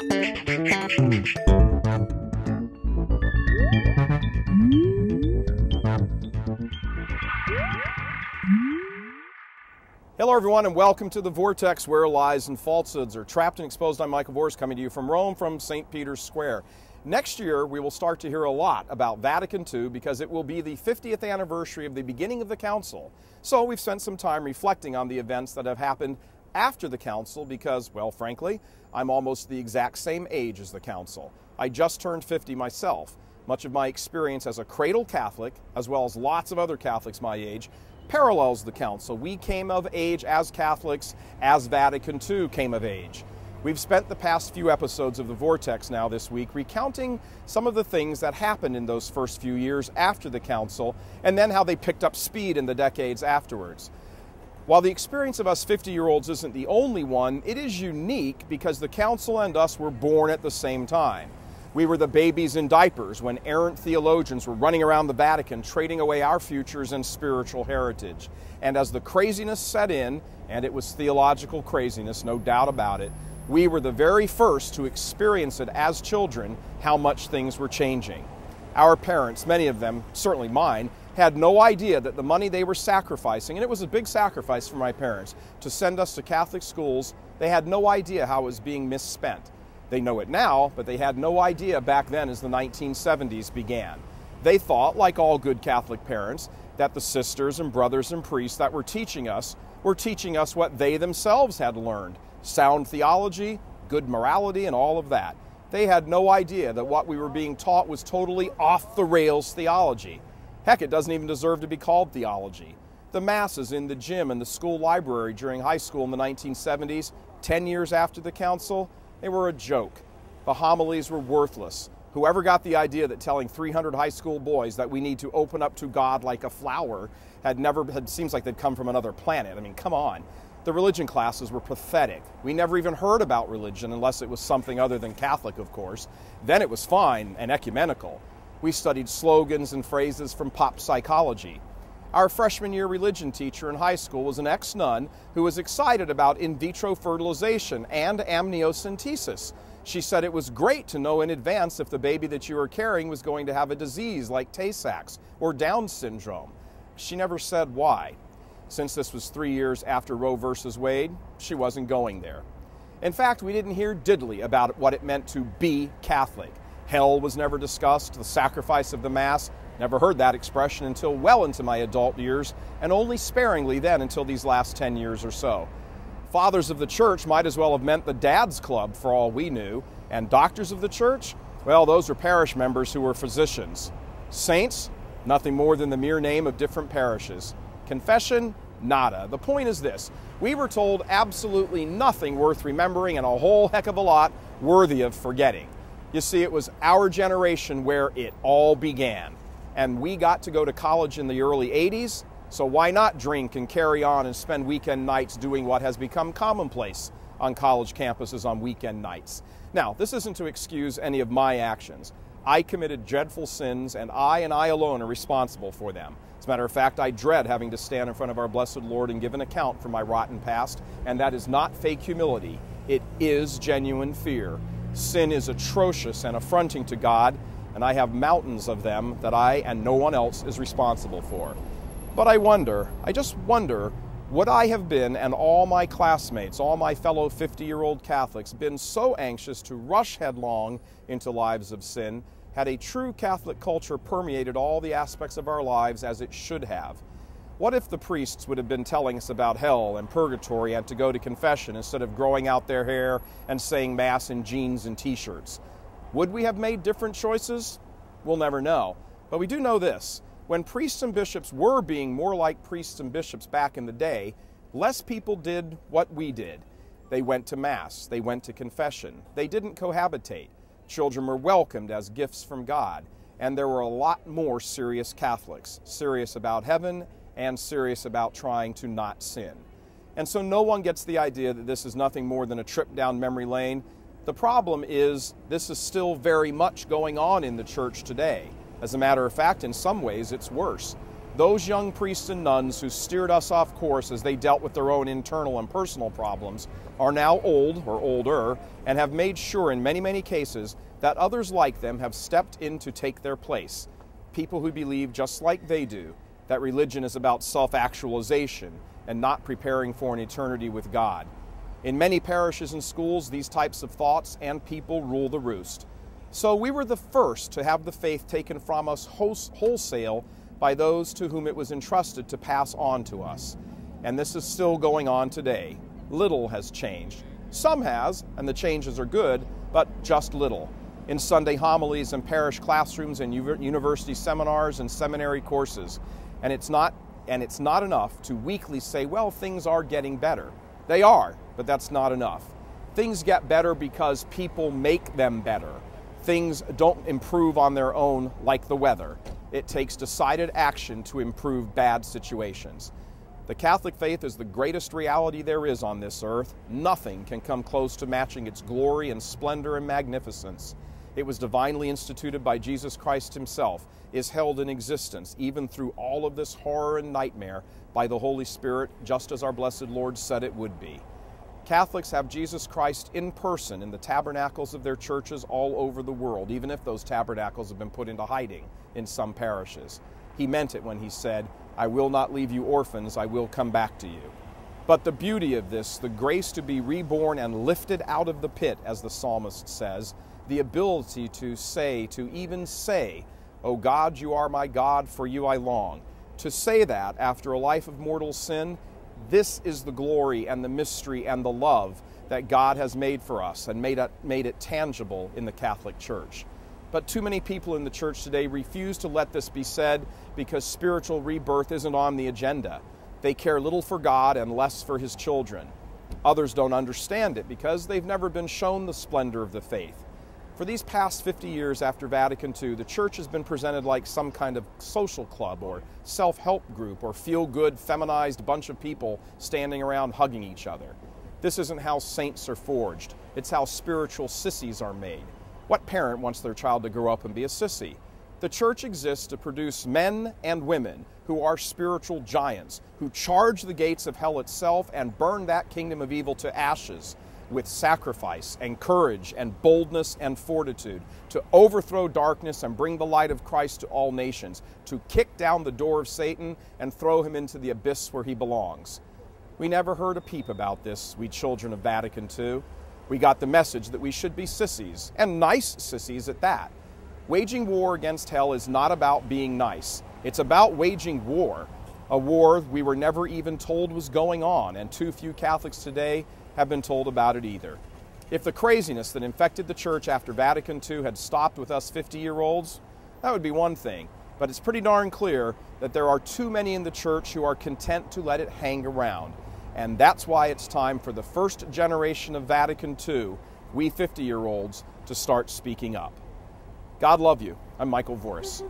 Hello everyone and welcome to The Vortex, where lies and falsehoods are trapped and exposed. I'm Michael Vorse, coming to you from Rome, from St. Peter's Square. Next year we will start to hear a lot about Vatican II because it will be the 50th anniversary of the beginning of the Council. So we've spent some time reflecting on the events that have happened after the Council because, well, frankly, I'm almost the exact same age as the Council. I just turned 50 myself. Much of my experience as a cradle Catholic, as well as lots of other Catholics my age, parallels the Council. We came of age as Catholics as Vatican II came of age. We've spent the past few episodes of The Vortex now this week recounting some of the things that happened in those first few years after the Council, and then how they picked up speed in the decades afterwards. While the experience of us 50-year-olds isn't the only one, it is unique because the Council and us were born at the same time. We were the babies in diapers when errant theologians were running around the Vatican trading away our futures and spiritual heritage. And as the craziness set in, and it was theological craziness, no doubt about it, we were the very first to experience it as children, how much things were changing. Our parents, many of them, certainly mine, had no idea that the money they were sacrificing, and it was a big sacrifice for my parents, to send us to Catholic schools, they had no idea how it was being misspent. They know it now, but they had no idea back then as the 1970s began. They thought, like all good Catholic parents, that the sisters and brothers and priests that were teaching us what they themselves had learned. Sound theology, good morality, and all of that. They had no idea that what we were being taught was totally off-the-rails theology. Heck, it doesn't even deserve to be called theology. The masses in the gym and the school library during high school in the 1970s, 10 years after the Council, they were a joke. The homilies were worthless. Whoever got the idea that telling 300 high school boys that we need to open up to God like a flower seems like they'd come from another planet. I mean, come on. The religion classes were pathetic. We never even heard about religion unless it was something other than Catholic, of course. Then it was fine and ecumenical. We studied slogans and phrases from pop psychology. Our freshman year religion teacher in high school was an ex-nun who was excited about in vitro fertilization and amniocentesis. She said it was great to know in advance if the baby that you were carrying was going to have a disease like Tay-Sachs or Down syndrome. She never said why. Since this was 3 years after Roe versus Wade, she wasn't going there. In fact, we didn't hear diddly about what it meant to be Catholic. Hell was never discussed, the sacrifice of the Mass. Never heard that expression until well into my adult years, and only sparingly then until these last 10 years or so. Fathers of the Church might as well have meant the Dad's Club for all we knew, and doctors of the Church, well, those were parish members who were physicians. Saints, nothing more than the mere name of different parishes. Confession, nada. The point is this: we were told absolutely nothing worth remembering and a whole heck of a lot worthy of forgetting. You see, it was our generation where it all began. And we got to go to college in the early 80s, so why not drink and carry on and spend weekend nights doing what has become commonplace on college campuses on weekend nights? Now, this isn't to excuse any of my actions. I committed dreadful sins, and I alone are responsible for them. As a matter of fact, I dread having to stand in front of our blessed Lord and give an account for my rotten past, and that is not fake humility. It is genuine fear. Sin is atrocious and affronting to God, and I have mountains of them that I and no one else is responsible for. But I just wonder, would I have been, and all my classmates, all my fellow 50-year-old Catholics, been so anxious to rush headlong into lives of sin had a true Catholic culture permeated all the aspects of our lives as it should have? What if the priests would have been telling us about hell and purgatory and to go to confession instead of growing out their hair and saying Mass in jeans and t-shirts? Would we have made different choices? We'll never know. But we do know this: when priests and bishops were being more like priests and bishops back in the day, less people did what we did. They went to Mass. They went to confession. They didn't cohabitate. Children were welcomed as gifts from God. And there were a lot more serious Catholics, serious about heaven and serious about trying to not sin. And so no one gets the idea that this is nothing more than a trip down memory lane. The problem is this is still very much going on in the church today. As a matter of fact, in some ways it's worse. Those young priests and nuns who steered us off course as they dealt with their own internal and personal problems are now old or older and have made sure in many, many cases that others like them have stepped in to take their place. People who believe just like they do that religion is about self-actualization and not preparing for an eternity with God. In many parishes and schools, these types of thoughts and people rule the roost. So we were the first to have the faith taken from us wholesale by those to whom it was entrusted to pass on to us. And this is still going on today. Little has changed. Some has, and the changes are good, but just little. In Sunday homilies and parish classrooms and university seminars and seminary courses. And it's not enough to weakly say, well, things are getting better. They are, but that's not enough. Things get better because people make them better. Things don't improve on their own like the weather. It takes decided action to improve bad situations. The Catholic faith is the greatest reality there is on this earth. Nothing can come close to matching its glory and splendor and magnificence. It was divinely instituted by Jesus Christ himself, is held in existence, even through all of this horror and nightmare, by the Holy Spirit, just as our blessed Lord said it would be. Catholics have Jesus Christ in person in the tabernacles of their churches all over the world, even if those tabernacles have been put into hiding in some parishes. He meant it when he said, I will not leave you orphans, I will come back to you. But the beauty of this, the grace to be reborn and lifted out of the pit, as the psalmist says, the ability to even say, O God, you are my God, for you I long. To say that after a life of mortal sin, this is the glory and the mystery and the love that God has made for us and made it tangible in the Catholic Church. But too many people in the church today refuse to let this be said because spiritual rebirth isn't on the agenda. They care little for God and less for his children. Others don't understand it because they've never been shown the splendor of the faith. For these past 50 years after Vatican II, the church has been presented like some kind of social club or self-help group or feel-good, feminized bunch of people standing around hugging each other. This isn't how saints are forged. It's how spiritual sissies are made. What parent wants their child to grow up and be a sissy? The church exists to produce men and women who are spiritual giants, who charge the gates of hell itself and burn that kingdom of evil to ashes, with sacrifice and courage and boldness and fortitude, to overthrow darkness and bring the light of Christ to all nations, to kick down the door of Satan and throw him into the abyss where he belongs. We never heard a peep about this, we children of Vatican II. We got the message that we should be sissies, and nice sissies at that. Waging war against hell is not about being nice. It's about waging war, a war we were never even told was going on, and too few Catholics today have been told about it either. If the craziness that infected the church after Vatican II had stopped with us 50-year-olds, that would be one thing. But it's pretty darn clear that there are too many in the church who are content to let it hang around. And that's why it's time for the first generation of Vatican II, we 50-year-olds, to start speaking up. God love you. I'm Michael Voris.